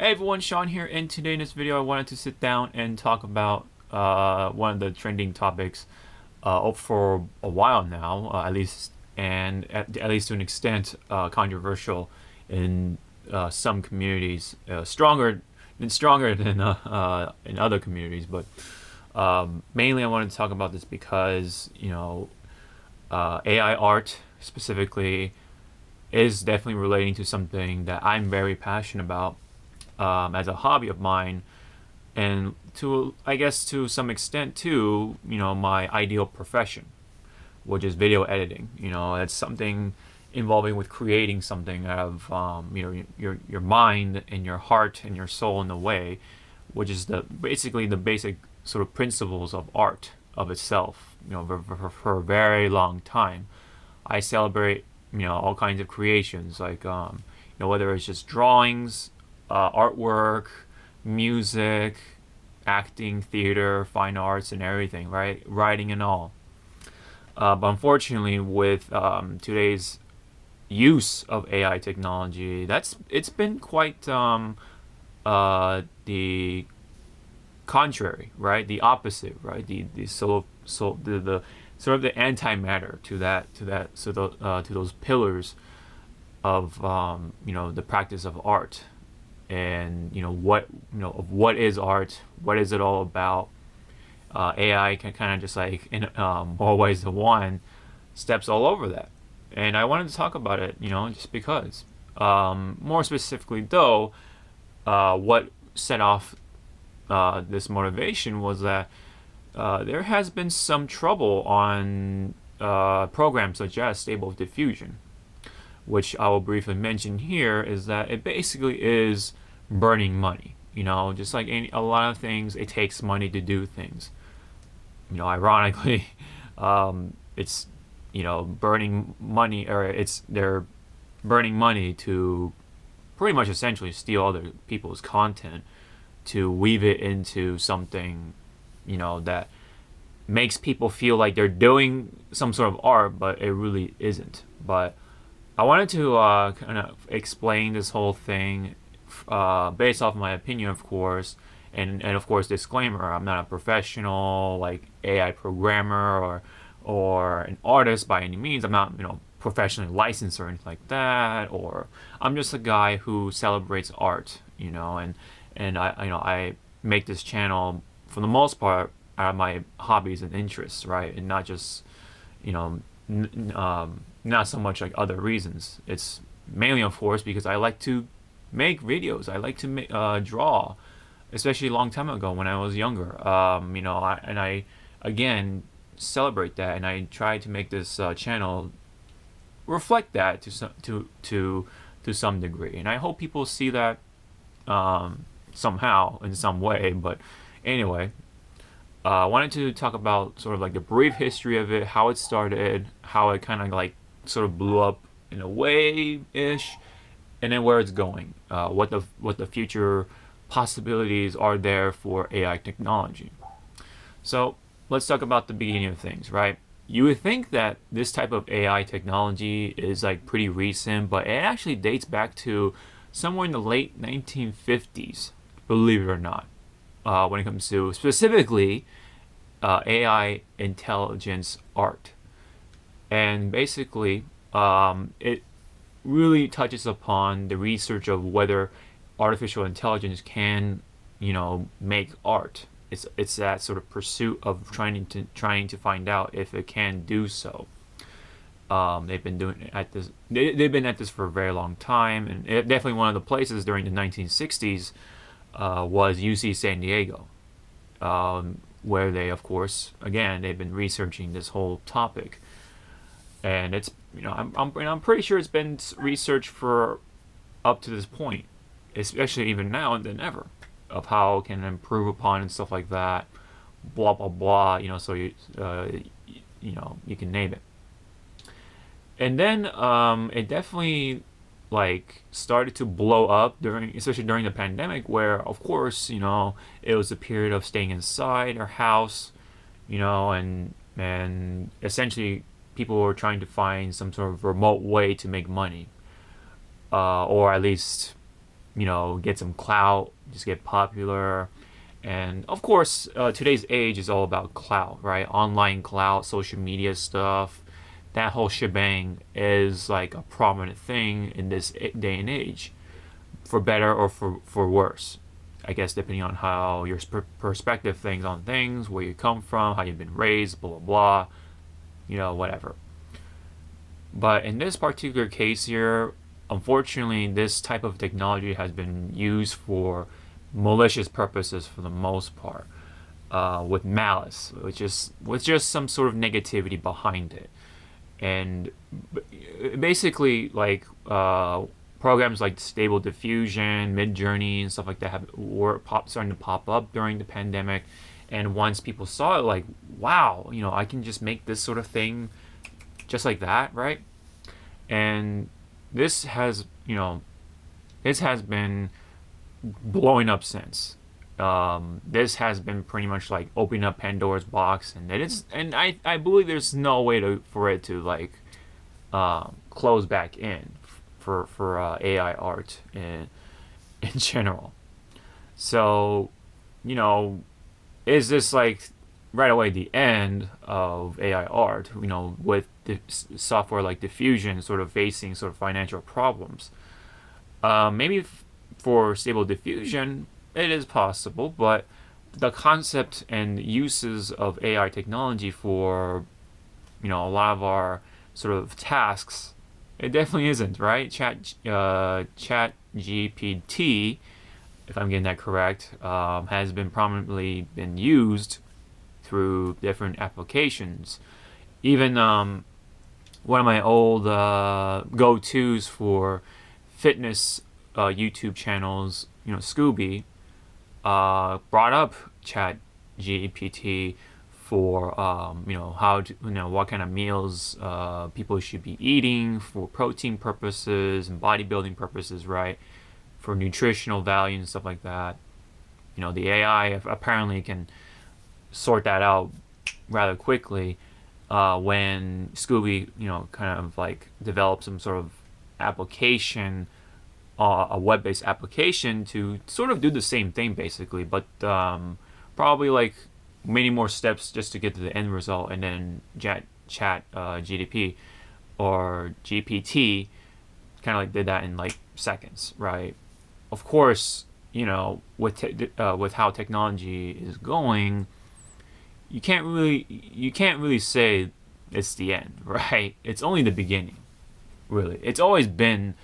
Hey everyone, Sean here, and today in this video I wanted to sit down and talk about one of the trending topics for a while now, at least, and at least to an extent controversial in some communities, stronger than in other communities. But mainly I wanted to talk about this because AI art specifically is definitely relating to something that I'm very passionate about as a hobby of mine, and to I guess to some extent too, my ideal profession, which is video editing. It's something involving with creating something out of your mind and your heart and your soul in a way, which is basically the basic sort of principles of art of itself. For a very long time, I celebrate all kinds of creations like whether it's just drawings, artwork, music, acting, theater, fine arts, and everything, right? Writing and all. But unfortunately, with today's use of AI technology, it's been quite the contrary, right? The opposite, right? The the sort of the antimatter to those pillars of the practice of art, and of what is art, what is it all about. AI can kind of just like in more ways than one steps all over that, and I wanted to talk about it, just because. More specifically, though, what set off this motivation was that there has been some trouble on programs such as Stable Diffusion, which I will briefly mention here. Is that it basically is burning money. Just like a lot of things, it takes money to do things. Ironically, it's burning money, or they're burning money to pretty much essentially steal other people's content to weave it into something that makes people feel like they're doing some sort of art, but it really isn't. But I wanted to kind of explain this whole thing based off my opinion, of course, and of course, disclaimer: I'm not a professional like AI programmer or an artist by any means. I'm not professionally licensed or anything like that. Or I'm just a guy who celebrates art, and I make this channel for the most part out of my hobbies and interests, right, and not just not so much like other reasons. It's mainly, of course, because I like to make videos. I like to draw, especially a long time ago when I was younger. I again celebrate that, and I try to make this channel reflect that to some degree, and I hope people see that somehow in some way. But anyway, I wanted to talk about sort of like the brief history of it, how it started, how it kind of like sort of blew up in a way ish, and then where it's going, what the future possibilities are there for AI technology. So let's talk about the beginning of things, right? You would think that this type of AI technology is like pretty recent, but it actually dates back to somewhere in the late 1950s, believe it or not, when it comes to specifically AI intelligence art. And basically, it really touches upon the research of whether artificial intelligence can, make art. It's that sort of pursuit of trying to find out if it can do so. They've been doing it at this. They've been at this for a very long time, and definitely one of the places during the 1960s was UC San Diego, where they, of course, again, they've been researching this whole topic, and it's I'm pretty sure it's been researched for up to this point, especially even now than ever, of how it can improve upon and stuff like that, blah blah blah. So you can name it. And then it definitely like started to blow up especially during the pandemic, where of course it was a period of staying inside our house, and essentially people were trying to find some sort of remote way to make money, or at least get some clout, just get popular. And of course, today's age is all about clout, right? Online clout, social media stuff, that whole shebang is like a prominent thing in this day and age, for better or for worse. I guess depending on how your perspective things on things, where you come from, how you've been raised, blah blah blah, whatever. But in this particular case here, unfortunately, this type of technology has been used for malicious purposes for the most part, with malice, which is with just some sort of negativity behind it. And basically, like programs like Stable Diffusion, Midjourney, and stuff like that were starting to pop up during the pandemic. And once people saw it, like, wow, I can just make this sort of thing just like that, right? And this has, this has been blowing up since. This has been pretty much like opening up Pandora's box, and I believe there's no way for it to like close back in for AI art in general. So, is this like right away the end of AI art? With the software like Diffusion sort of facing sort of financial problems. Maybe for Stable Diffusion, it is possible, but the concept and uses of AI technology for a lot of our sort of tasks, it definitely isn't, right? Chat GPT, if I'm getting that correct, has been prominently been used through different applications. Even one of my old go-tos for fitness YouTube channels, Scooby, brought up Chat GPT for how to, what kind of meals people should be eating for protein purposes and bodybuilding purposes, right? For nutritional value and stuff like that. The AI apparently can sort that out rather quickly when Scooby, kind of like develops some sort of application, a web-based application to sort of do the same thing basically, but probably like many more steps just to get to the end result, and then chat GDP or GPT kind of like did that in like seconds, right? Of course, with how technology is going, you can't really say it's the end, right? It's only the beginning, really. It's always been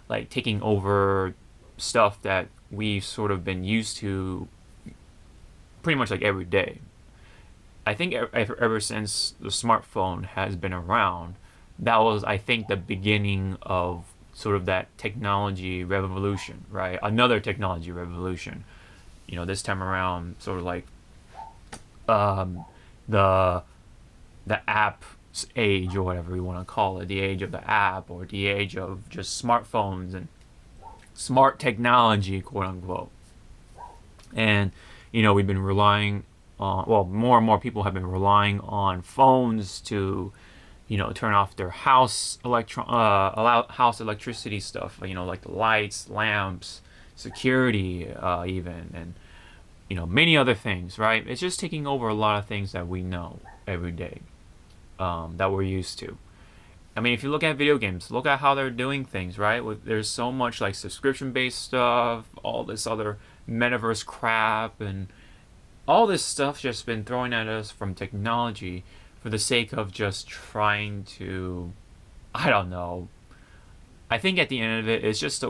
like taking over stuff that we've sort of been used to pretty much like every day. I think ever since the smartphone has been around, that was, I think, the beginning of sort of that technology revolution, right? Another technology revolution. This time around, sort of like the app age, or whatever you want to call it, the age of the app, or the age of just smartphones and smart technology, quote unquote. And we've been relying on, well, more and more people have been relying on phones to turn off their house house electricity stuff, like the lights, lamps, security, even, and many other things, right? It's just taking over a lot of things that we know every day, that we're used to. I mean, if you look at video games, look at how they're doing things, right? There's so much like subscription-based stuff, all this other metaverse crap, and all this stuff just been thrown at us from technology for the sake of just trying to, I don't know. I think at the end of it, it's just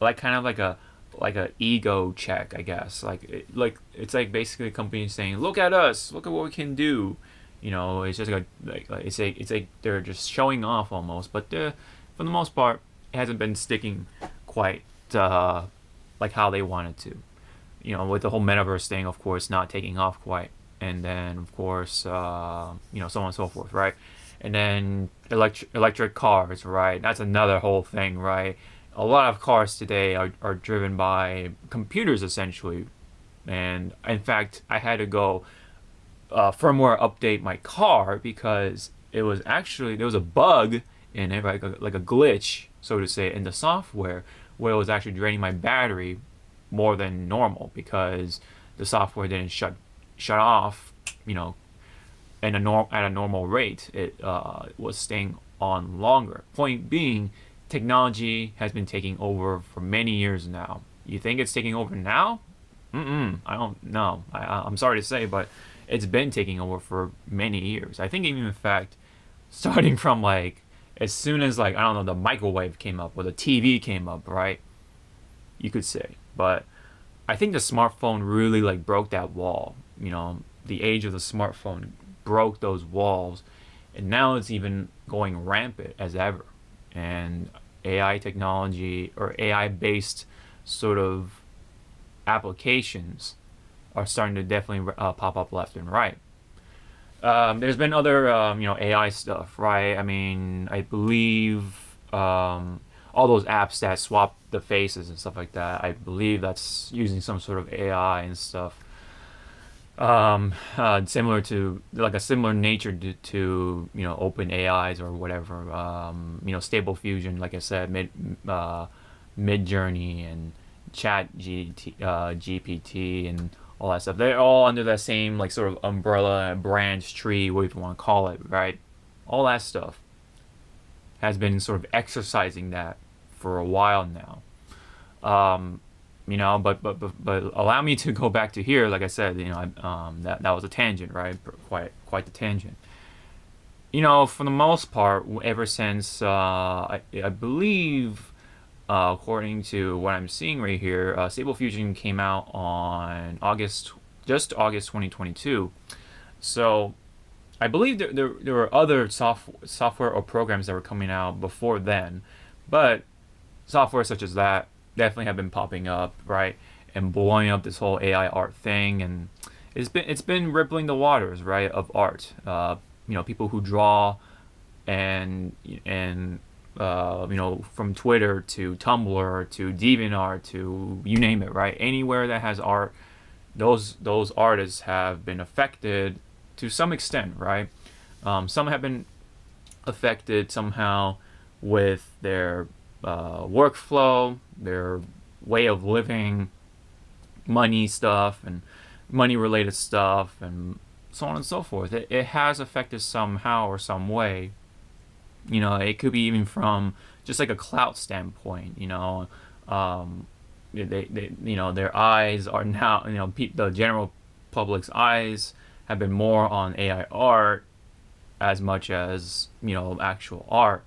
like kind of like a ego check, I guess. It's like basically a company saying, "Look at us, look at what we can do." It's just like it's like they're just showing off almost. But for the most part, it hasn't been sticking quite like how they wanted to. With the whole metaverse thing, of course, not taking off quite, and then of course, so on and so forth, right? And then electric cars, right? That's another whole thing, right? A lot of cars today are driven by computers essentially, and in fact, I had to go firmware update my car because there was a bug in it, like a glitch, so to say, in the software, where it was actually draining my battery more than normal because the software didn't shut off, you know, at a normal rate. It was staying on longer. Point being, technology has been taking over for many years now. You think it's taking over now? I don't know. I'm sorry to say, but it's been taking over for many years. I think even in fact, starting from like as soon as like I don't know the microwave came up or the TV came up, right? You could say, but I think the smartphone really like broke that wall. You know, the age of the smartphone broke those walls, and now it's even going rampant as ever. And AI technology or AI based sort of applications are starting to definitely pop up left and right. There's been other AI stuff, right? I mean, I believe all those apps that swap the faces and stuff like that. I believe that's using some sort of AI and stuff. Similar to like a similar nature to open AIs or whatever. Stable Fusion, like I said, Mid Journey and GPT and all that stuff. They're all under that same like sort of umbrella, branch, tree, whatever you want to call it, right? All that stuff has been sort of exercising that for a while now. But allow me to go back to here. Like I said, that was a tangent, right? Quite the tangent. For the most part, ever since I believe, according to what I'm seeing right here, Stable Fusion came out on August 2022. So I believe there were other software or programs that were coming out before then, but software such as that definitely have been popping up, right, and blowing up this whole AI art thing, and it's been rippling the waters, right, of art. People who draw and from Twitter to Tumblr to DeviantArt to you name it, right? Anywhere that has art, those artists have been affected to some extent, right? Some have been affected somehow with their workflow, their way of living, money stuff, and money related stuff, and so on and so forth. It has affected somehow or some way. It could be even from just like a clout standpoint. Their eyes are now, the general public's eyes have been more on AI art as much as actual art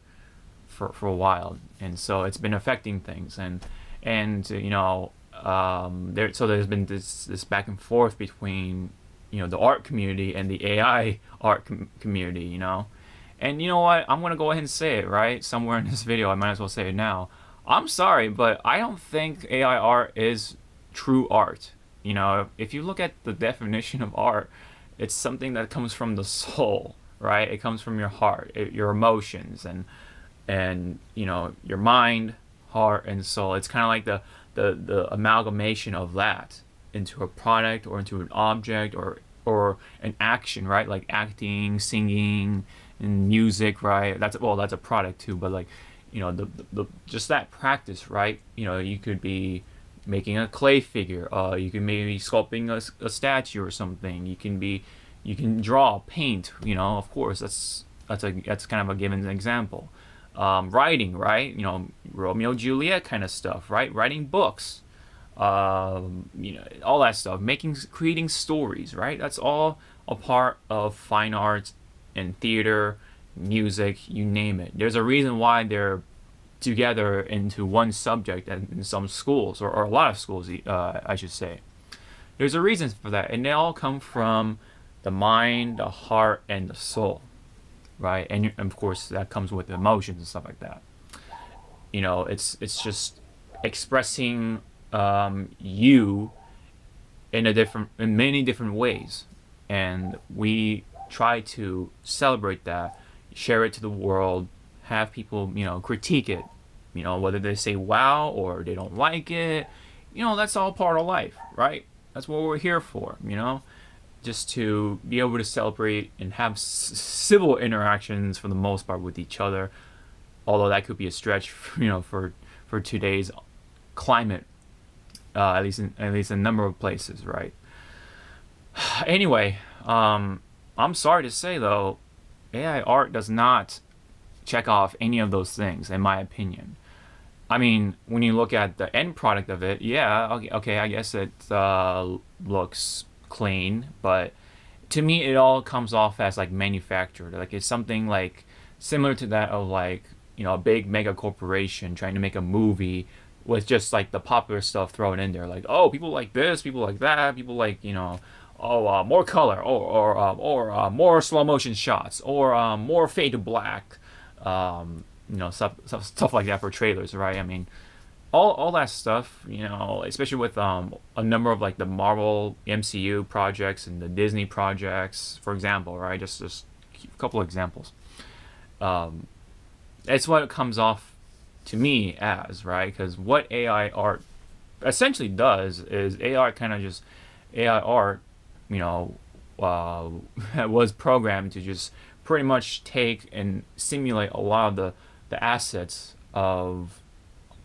for a while, and so it's been affecting things, and there's been this back and forth between the art community and the AI art community, and you know what, I'm gonna go ahead and say it right somewhere in this video. I might as well say it now. I'm sorry, but I don't think AI art is true art. If you look at the definition of art, it's something that comes from the soul, right? It comes from your heart, your emotions, and your mind, heart, and soul. It's kind of like the amalgamation of that into a product or into an object or an action, right? Like acting, singing, and music, right? That's a product too, but like the just that practice, right? You could be making a clay figure, you can maybe sculpting a statue or something. You can draw, paint, of course. That's kind of a given example. Writing, right? Romeo Juliet kind of stuff, right? Writing books, all that stuff. Creating stories, right? That's all a part of fine arts and theater, music, you name it. There's a reason why they're together into one subject in some schools, or a lot of schools, I should say. There's a reason for that, and they all come from the mind, the heart, and the soul, right? And of course, that comes with emotions and stuff like that. It's just expressing you in many different ways, and we try to celebrate that, share it to the world, have people critique it, whether they say wow or they don't like it. That's all part of life, right? That's what we're here for, just to be able to celebrate and have civil interactions for the most part with each other, although that could be a stretch for today's climate, at least in a number of places, right? Anyway, I'm sorry to say though, AI art does not check off any of those things, in my opinion. I mean, when you look at the end product of it, yeah, okay, I guess it looks clean, but to me, it all comes off as like manufactured. Like it's something like similar to that of like a big mega corporation trying to make a movie with just like the popular stuff thrown in there. Like, oh, people like this, people like that, people like oh, more color, or more slow motion shots, or more fade to black, stuff like that for trailers, right? I mean, all that stuff, especially with a number of like the Marvel MCU projects and the Disney projects, for example, right? Just a couple of examples. Um, it's what it comes off to me as, right? Because what AI art essentially does is AI art, you know, uh, was programmed to just pretty much take and simulate a lot of the assets of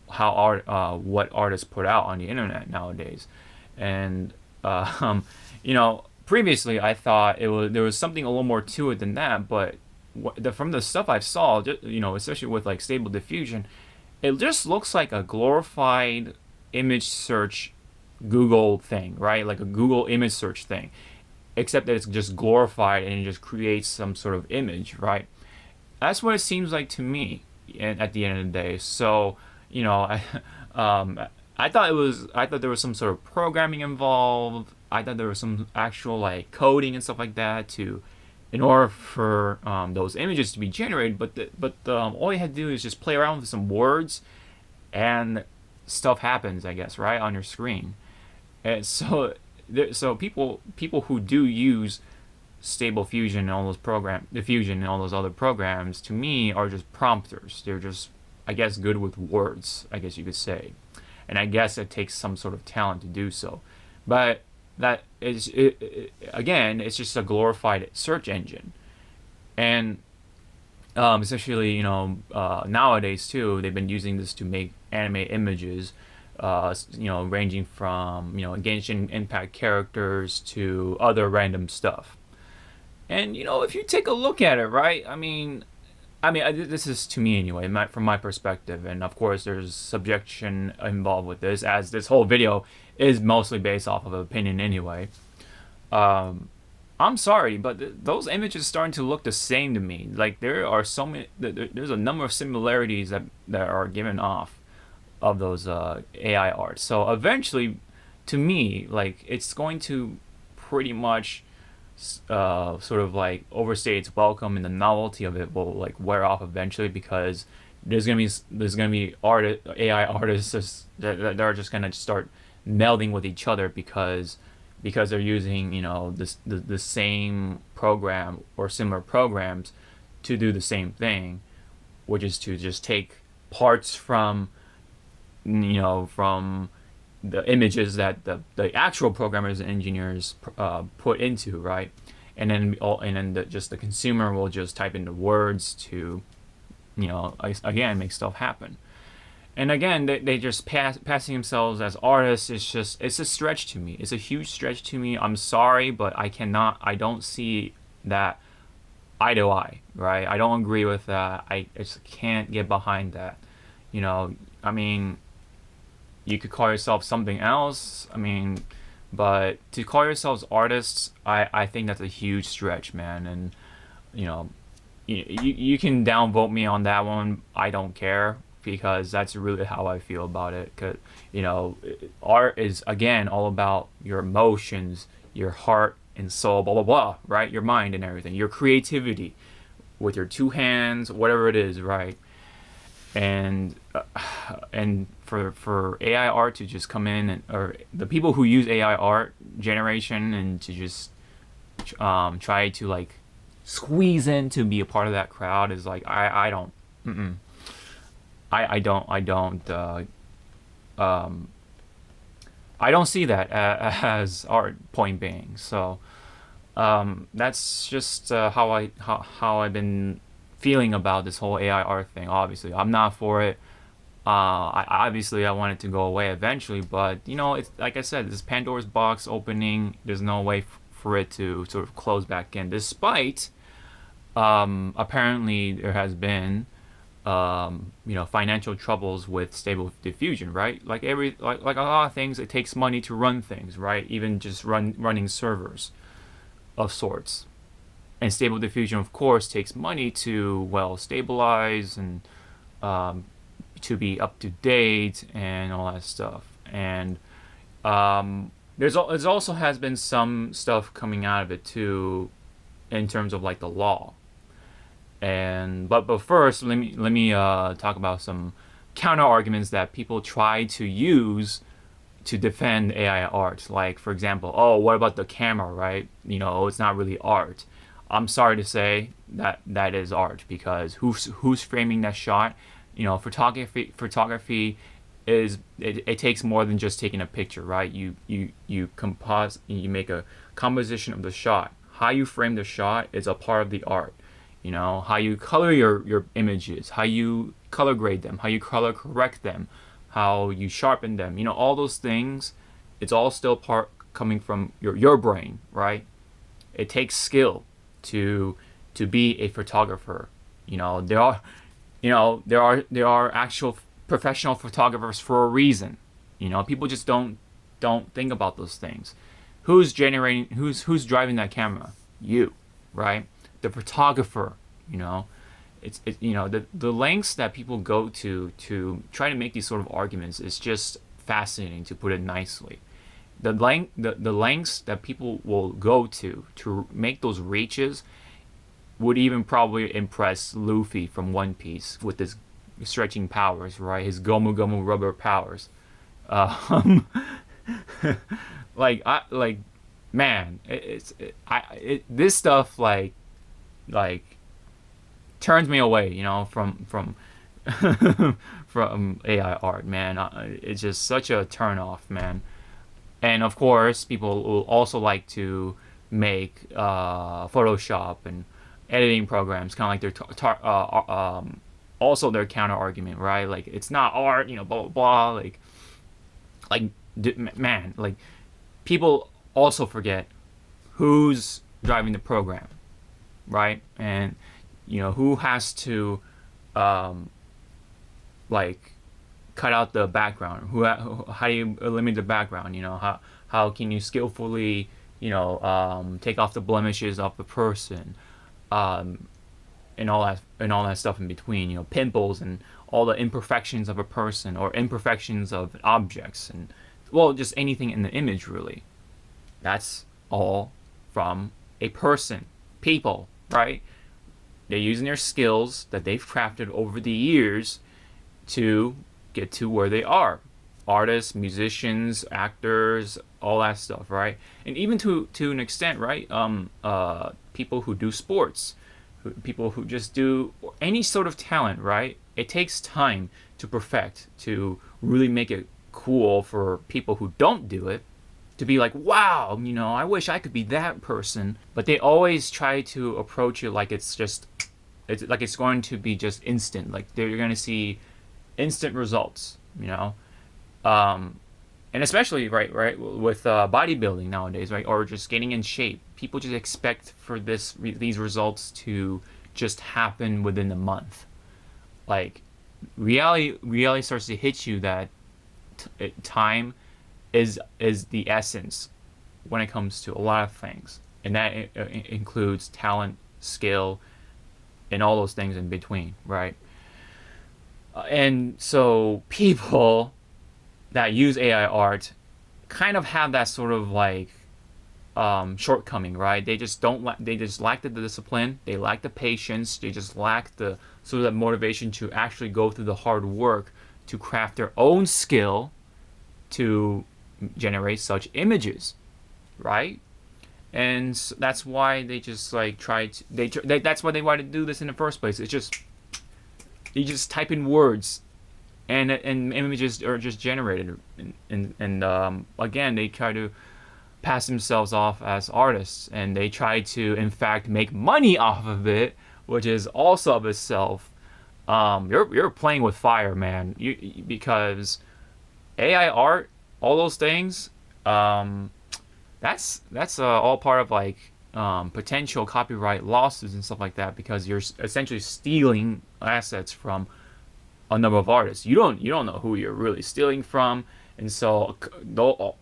what artists put out on the internet nowadays. And previously I thought there was something a little more to it than that, but from the stuff I saw, especially with like Stable Diffusion, it just looks like a glorified image search Google thing, right? Like a Google image search thing, except that it's just glorified and it just creates some sort of image, right? That's what it seems like to me at the end of the day. So, I, I thought there was some sort of programming involved. I thought there was some actual like coding and stuff like that in order for those images to be generated. But all you had to do is just play around with some words, and stuff happens, I guess, right on your screen. And so people who do use Stable Fusion and all those Diffusion and all those other programs, to me, are just prompters. They're just, I guess, good with words, I guess you could say. And I guess it takes some sort of talent to do so. But that is, again, it's just a glorified search engine. And especially, nowadays too, they've been using this to make anime images, ranging from, Genshin Impact characters to other random stuff. And if you take a look at it, right? This is to me anyway, from my perspective, and of course there's subjection involved with this, as this whole video is mostly based off of opinion anyway. I'm sorry, but those images starting to look the same to me. Like there are so many, there's a number of similarities that are given off of those AI art. So eventually, to me, like it's going to pretty much sort of like overstay its welcome, and the novelty of it will like wear off eventually, because there's gonna be AI artists that are just gonna start melding with each other because they're using the same program or similar programs to do the same thing, which is to just take parts from from the images that the actual programmers and engineers put into, right, and then just the consumer will just type in the words to again make stuff happen. And again, they just passing themselves as artists. It's a stretch to me. It's a huge stretch to me. I'm sorry, but I don't see that eye to eye, right? I don't agree with that. I just can't get behind that. I mean, you could call yourself something else. But to call yourselves artists, I think that's a huge stretch, man. And you can downvote me on that one. I don't care, because that's really how I feel about it. Cause art is again all about your emotions, your heart and soul, blah blah blah, right? Your mind and everything, your creativity with your two hands, whatever it is, right? And for AI art to just come in, or the people who use AI art generation, and to just try to like squeeze in to be a part of that crowd, is like I don't. Mm-mm. I don't see that as art, point being. So that's just how I've been feeling about this whole AI art thing. Obviously, I'm not for it. I want it to go away eventually, but it's like I said, this Pandora's box opening. There's no way for it to sort of close back in, despite apparently there has been financial troubles with Stable Diffusion, right? Like a lot of things, it takes money to run things, right? Even just running servers of sorts. And Stable Diffusion, of course, takes money to stabilize and to be up to date and all that stuff. And there's also has been some stuff coming out of it too, in terms of like the law. And but first, let me talk about some counter arguments that people try to use to defend AI art. Like, for example, oh, what about the camera, right? It's not really art. I'm sorry to say that is art, because who's framing that shot? Photography is it takes more than just taking a picture, right? You compose, you make a composition of the shot. How you frame the shot is a part of the art. How you color your images, how you color grade them, how you color correct them, how you sharpen them, all those things. It's all still part coming from your brain, right? It takes skill to be a photographer. There are actual professional photographers for a reason. People just don't think about those things. Who's driving that camera? You, right? The photographer. It's the lengths that people go to try to make these sort of arguments is just fascinating, to put it nicely. The lengths that people will go to make those reaches would even probably impress Luffy from One Piece with his stretching powers, right? His Gomu Gomu rubber powers. Um, man, this stuff like turns me away, from from AI art, man. It's just such a turn off, man. And of course, people will also like to make Photoshop and editing programs, kind of like also their counter argument, right? Like, it's not art, blah blah blah. Like, man, like, people also forget who's driving the program, right? And who has to like cut out the background, how do you eliminate the background, how can you skillfully take off the blemishes of the person, and all that stuff in between, pimples and all the imperfections of a person or imperfections of objects, and just anything in the image, really. That's all from a person, people, right? They're using their skills that they've crafted over the years to get to where they are. Artists, musicians, actors, all that stuff, right? And even to an extent, right? People who do sports, people who just do any sort of talent, right? It takes time to perfect, to really make it cool for people who don't do it, to be like, wow, I wish I could be that person. But they always try to approach it like it's going to be just instant. Like, they're going to see instant results, and especially right with bodybuilding nowadays, right, or just getting in shape. People just expect for these results to just happen within a month. Like, reality starts to hit you that time is the essence when it comes to a lot of things, and that includes talent, skill, and all those things in between, right? And so people that use AI art kind of have that sort of like shortcoming, right? They just lack the discipline, they lack the patience, they just lack the sort of that motivation to actually go through the hard work to craft their own skill to generate such images, right? And that's why they just like that's why they wanted to do this in the first place. It's just, you just type in words and images are just generated, and again, they try to pass themselves off as artists, and they try to in fact make money off of it, which is also of itself you're playing with fire, man. Because AI art, all those things, um, that's all part of like potential copyright lawsuits and stuff like that because you're essentially stealing assets from a number of artists. You don't know who you're really stealing from, and so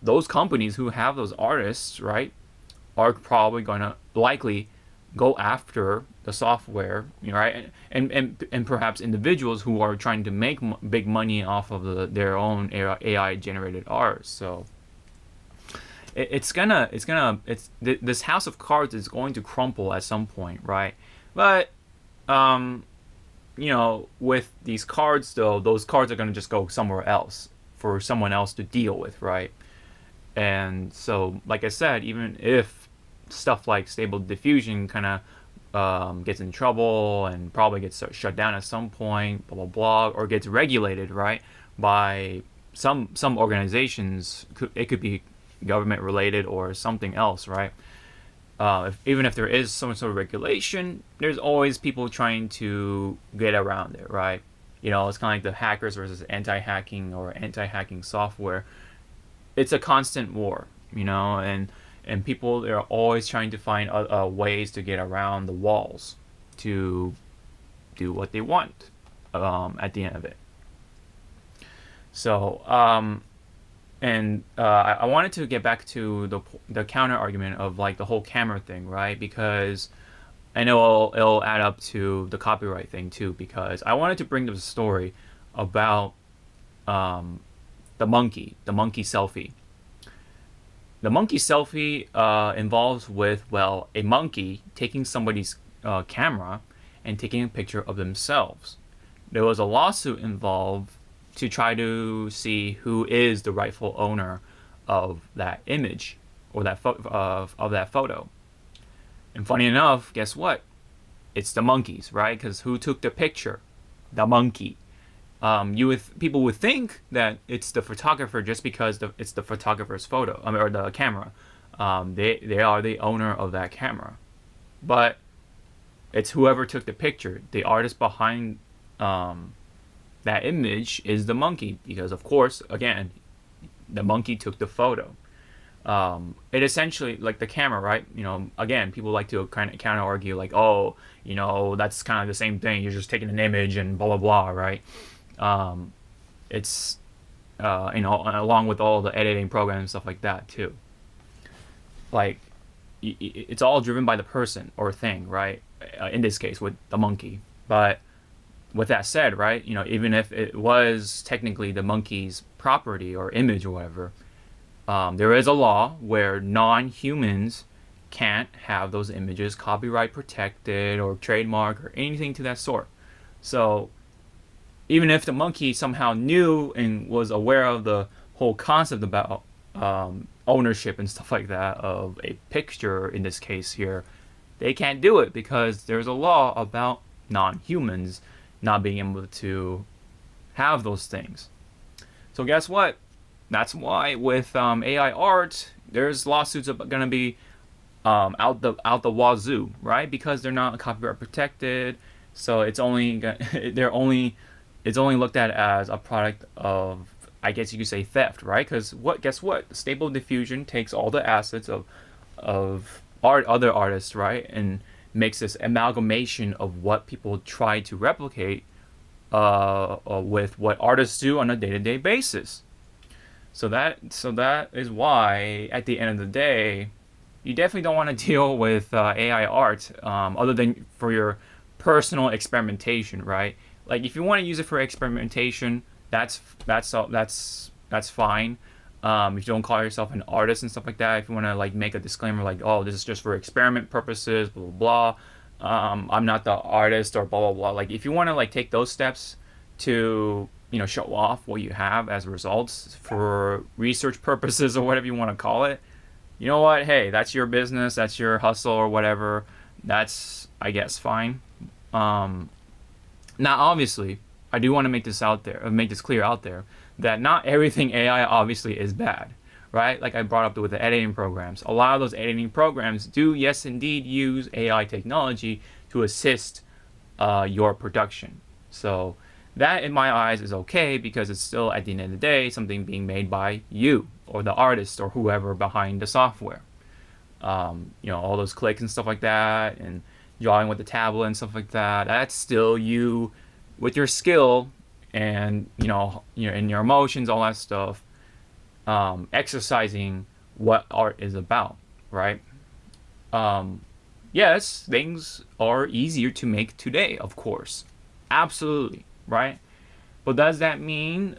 those companies who have those artists, right, are probably going to likely go after the software, right, and perhaps individuals who are trying to make big money off of their own AI generated art. So this house of cards is going to crumple at some point, right? But um, with these cards though, those cards are going to just go somewhere else for someone else to deal with, right? And so, like I said, even if stuff like Stable Diffusion kind of gets in trouble and probably gets shut down at some point, blah blah blah, or gets regulated, right, by some organizations, it could be government related or something else, right? Even if there is some sort of regulation, there's always people trying to get around it, right? It's kind of like the hackers versus anti-hacking or anti-hacking software. It's a constant war, and people are always trying to find ways to get around the walls to do what they want at the end of it. So, and I wanted to get back to the counter argument of like the whole camera thing, right? Because I know it'll add up to the copyright thing too. Because I wanted to bring up a story about the monkey selfie. The monkey selfie involves with, well, a monkey taking somebody's camera and taking a picture of themselves. There was a lawsuit involved to try to see who is the rightful owner of that image or of that photo. And funny enough, guess what? It's the monkeys, right? Because who took the picture? The monkey. People would think that it's the photographer just because it's the photographer's photo, or the camera. They are the owner of that camera, but it's whoever took the picture. The artist behind that image is the monkey because, of course, again, the monkey took the photo. It essentially, like the camera, right? Again, people like to kind of counter argue, like, oh, that's kind of the same thing. You're just taking an image and blah blah blah, right? It's along with all the editing programs and stuff like that too. Like, it's all driven by the person or thing, right? In this case, with the monkey. But with that said, right, even if it was technically the monkey's property or image or whatever, there is a law where non-humans can't have those images copyright protected or trademark or anything to that sort. So even if the monkey somehow knew and was aware of the whole concept about ownership and stuff like that of a picture in this case here, they can't do it because there's a law about non-humans not being able to have those things. So guess what? That's why with AI art, there's lawsuits going to be out the wazoo, right? Because they're not copyright protected, so it's only looked at as a product of, I guess you could say, theft, right? Because guess what? Stable Diffusion takes all the assets of other artists, right, and makes this amalgamation of what people try to replicate with what artists do on a day-to-day basis. So that is why, at the end of the day, you definitely don't want to deal with AI art, other than for your personal experimentation, right? Like, if you want to use it for experimentation, that's fine. If you don't call yourself an artist and stuff like that, if you want to like make a disclaimer like, oh, this is just for experiment purposes, blah blah blah. I'm not the artist or blah blah blah. Like, if you want to like take those steps to show off what you have as results for research purposes or whatever you want to call it, you know what? Hey, that's your business. That's your hustle or whatever. That's, I guess, fine. Now, obviously, I do want to make this clear out there, that not everything AI obviously is bad, right? Like I brought up with the editing programs. A lot of those editing programs do, yes, indeed, use AI technology to assist your production. So that in my eyes is okay because it's still at the end of the day something being made by you or the artist or whoever behind the software. All those clicks and stuff like that, and drawing with the tablet and stuff like that. That's still you with your skill and and your emotions, all that stuff, exercising what art is about, right? Yes, things are easier to make today, of course, absolutely, right? But does that mean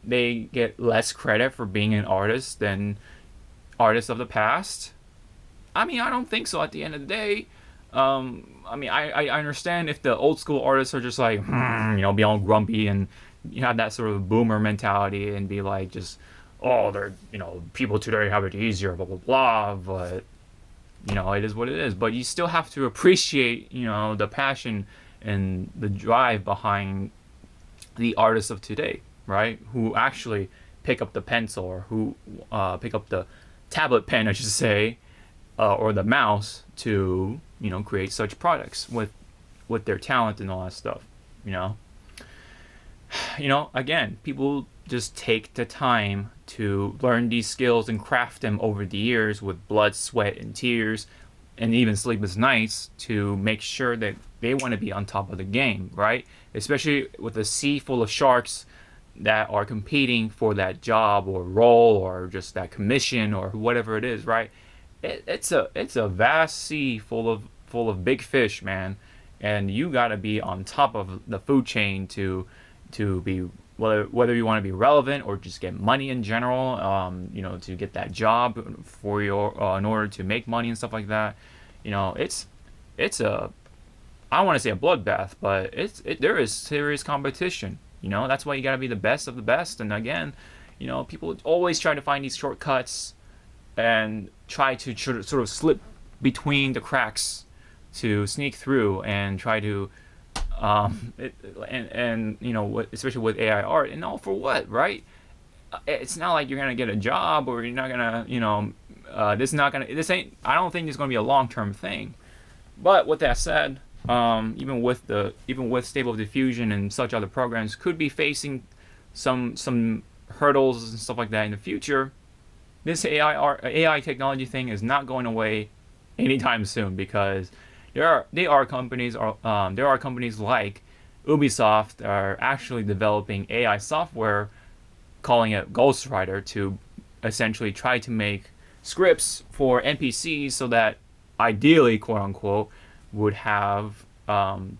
they get less credit for being an artist than artists of the past? I mean, I don't think so. At the end of the day, I understand if the old school artists are just like, be all grumpy and you have that sort of boomer mentality and be like, just, oh, they're, people today have it easier, blah, blah, blah. But, it is what it is. But you still have to appreciate, the passion and the drive behind the artists of today, right? Who actually pick up the pencil or who pick up the tablet pen, I should say, or the mouse to create such products with their talent and all that stuff. Again, people just take the time to learn these skills and craft them over the years with blood, sweat, and tears, and even sleepless nights to make sure that they want to be on top of the game, right? Especially with a sea full of sharks that are competing for that job or role or just that commission or whatever it is, right? It's a vast sea full of big fish, man, and you gotta be on top of the food chain to be whether you want to be relevant or just get money in general, to get that job for your in order to make money and stuff like that. It's a I don't want to say a bloodbath, but there is serious competition. That's why you got to be the best of the best. And again, people always try to find these shortcuts and try to sort of slip between the cracks to sneak through and try to especially with AI art and all for what, right? It's not like you're gonna get a job or you're not gonna this ain't I don't think it's gonna be a long-term thing. But with that said, even with Stable Diffusion and such other programs could be facing some hurdles and stuff like that in the future. This AI technology thing is not going away anytime soon because there are companies like Ubisoft that are actually developing AI software, calling it Ghostwriter, to essentially try to make scripts for NPCs so that ideally, quote unquote, would have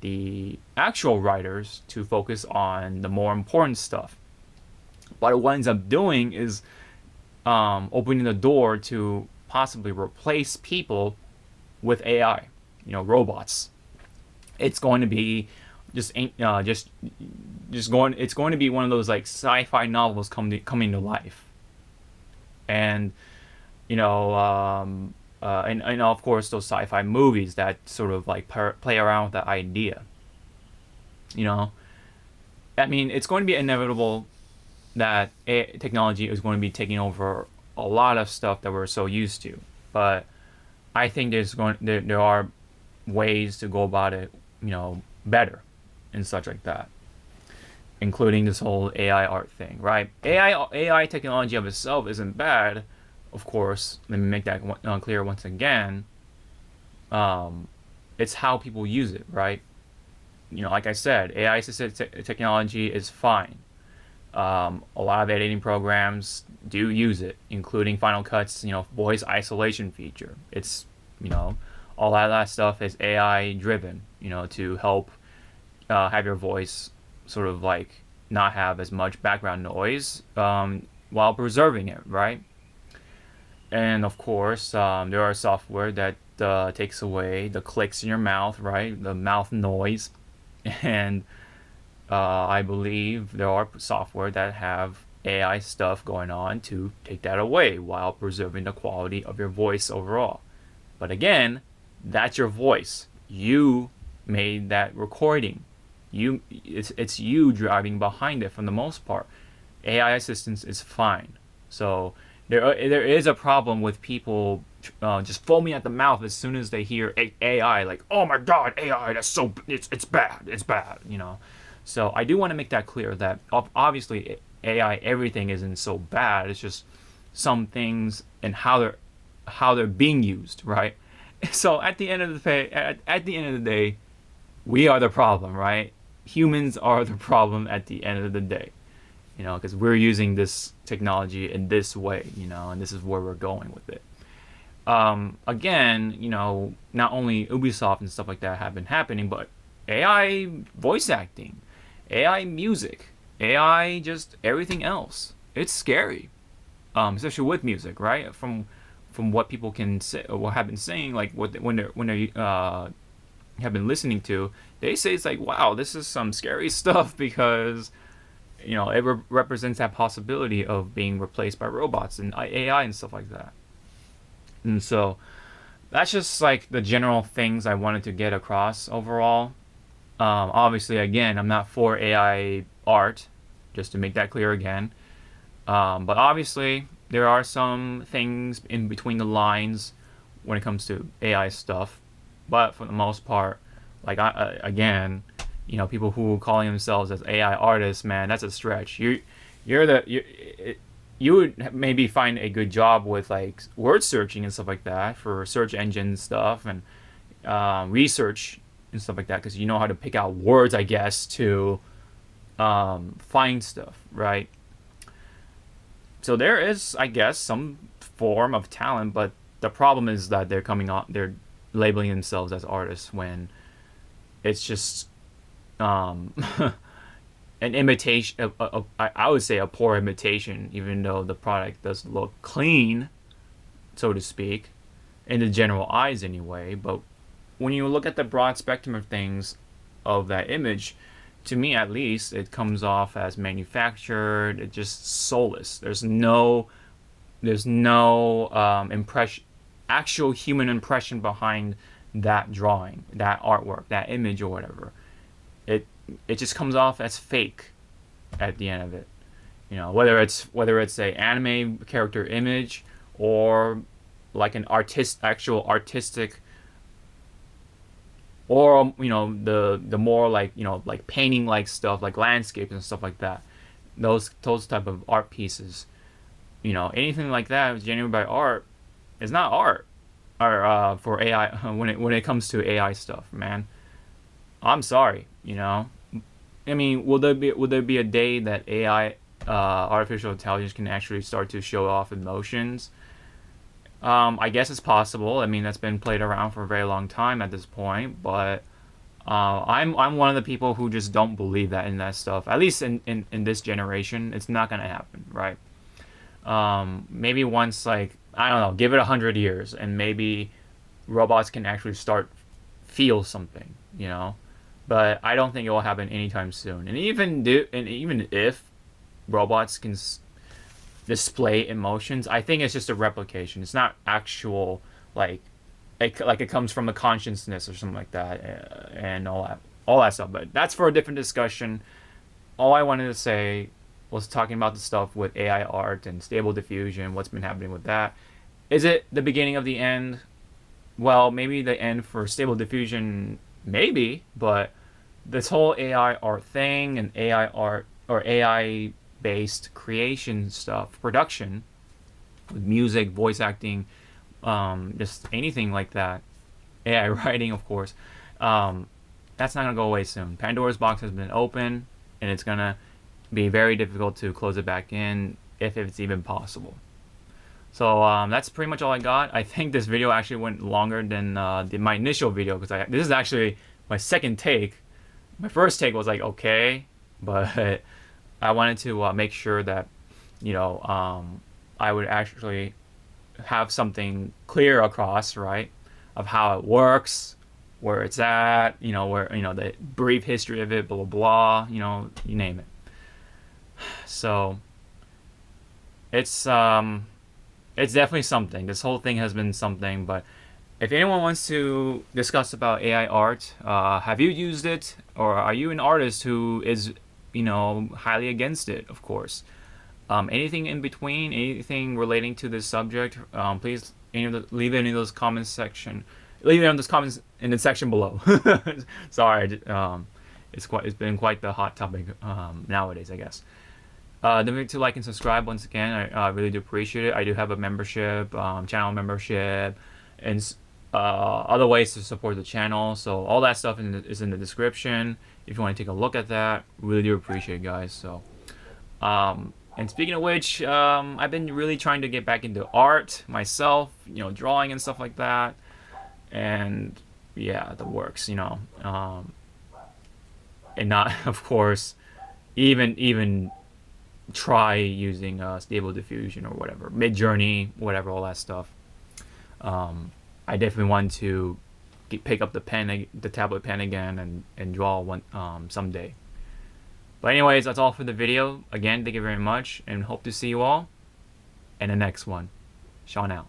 the actual writers to focus on the more important stuff. But what it ends up doing is opening the door to possibly replace people with AI, robots. It's going to be just going. It's going to be one of those like sci-fi novels coming to life, and and of course those sci-fi movies that sort of like play around with that idea. I mean, it's going to be inevitable that technology is going to be taking over a lot of stuff that we're so used to, but I think there are ways to go about it, better and such like that, including this whole AI art thing, right? AI technology of itself isn't bad, of course. Let me make that clear once again. It's how people use it, right? Like I said, AI assisted technology is fine. A lot of editing programs do use it, including Final Cut's, voice isolation feature. It's, all that stuff is AI driven, to help have your voice sort of like not have as much background noise while preserving it, right? And of course, there are software that takes away the clicks in your mouth, right? The mouth noise. And I believe there are software that have AI stuff going on to take that away while preserving the quality of your voice overall. But again, that's your voice. You made that recording. It's you driving behind it for the most part. AI assistance is fine. So there is a problem with people just foaming at the mouth as soon as they hear AI, like, oh my god, AI, that's so it's bad, So I do want to make that clear that obviously AI everything isn't so bad. It's just some things and how they're being used, right? So at the end of the day, at the end of the day, we are the problem, right? Humans are the problem at the end of the day, because we're using this technology in this way, and this is where we're going with it. Again, not only Ubisoft and stuff like that have been happening, but AI voice acting, AI music, AI just everything else. It's scary, especially with music, right? From what people can say or have been saying, like when they have been listening to, they say it's like, wow, this is some scary stuff because it represents that possibility of being replaced by robots and AI and stuff like that. And so that's just like the general things I wanted to get across overall. Obviously, again, I'm not for AI art, just to make that clear again. But obviously, there are some things in between the lines when it comes to AI stuff. But for the most part, like again, people who are calling themselves as AI artists, man, that's a stretch. You would maybe find a good job with like word searching and stuff like that for search engine stuff and research and stuff like that because you know how to pick out words, I guess, to find stuff, right? So there is, I guess, some form of talent, but the problem is that they're labeling themselves as artists when it's just um, an imitation. I would say a poor imitation, even though the product does look clean, so to speak, in the general eyes anyway. But when you look at the broad spectrum of things of that image, to me at least, it comes off as manufactured. It's just soulless. There's no impression, actual human impression behind that drawing, that artwork, that image or whatever. It it just comes off as fake at the end of it. Whether it's a anime character image or like an actual artistic, or the more like like painting like stuff like landscapes and stuff like that. Those type of art pieces, anything like that is generated by art is not art or for AI when it comes to AI stuff, man. I'm sorry, I mean, will there be a day that AI, artificial intelligence, can actually start to show off emotions? I guess it's possible. I mean, that's been played around for a very long time at this point, but I'm one of the people who just don't believe that in that stuff. At least in this generation, it's not gonna happen, right? Maybe once, like, I don't know, give it 100 years, and maybe robots can actually start feel something, But I don't think it will happen anytime soon. And even if robots can display emotions, I think it's just a replication. It's not actual, like it comes from a consciousness or something like that, and all that stuff. But that's for a different discussion. All I wanted to say was talking about the stuff with AI art and stable diffusion, what's been happening with that. Is it the beginning of the end? Well, maybe the end for stable diffusion, maybe, but this whole AI art thing and AI art or AI based creation stuff, production with music, voice acting, just anything like that, AI writing, of course, that's not gonna go away soon. Pandora's box has been open, and it's gonna be very difficult to close it back in if it's even possible. So that's pretty much all I got. I think this video actually went longer than my initial video because this is actually my second take. My first take was like okay, but I wanted to make sure that I would actually have something clear across, right, of how it works, where it's at, where the brief history of it, blah blah blah, you name it. So it's definitely something. This whole thing has been something, but if anyone wants to discuss about AI art, have you used it, or are you an artist who is, highly against it? Of course. Anything in between, anything relating to this subject, please leave it in those comments section. Leave it in those comments in the section below. Sorry. It's been quite the hot topic nowadays, I guess. Don't forget to like and subscribe once again. I really do appreciate it. I do have a membership, channel membership, and other ways to support the channel. So all that stuff is in the description. If you want to take a look at that, really do appreciate it, guys. So, and speaking of which, I've been really trying to get back into art myself. Drawing and stuff like that. And yeah, the works. And not, of course, even try using stable diffusion or whatever, mid-journey, whatever, all that stuff. I definitely want to pick up the tablet pen again and draw one someday. But anyways, that's all for the video. Again, thank you very much, and hope to see you all in the next one. Sean out.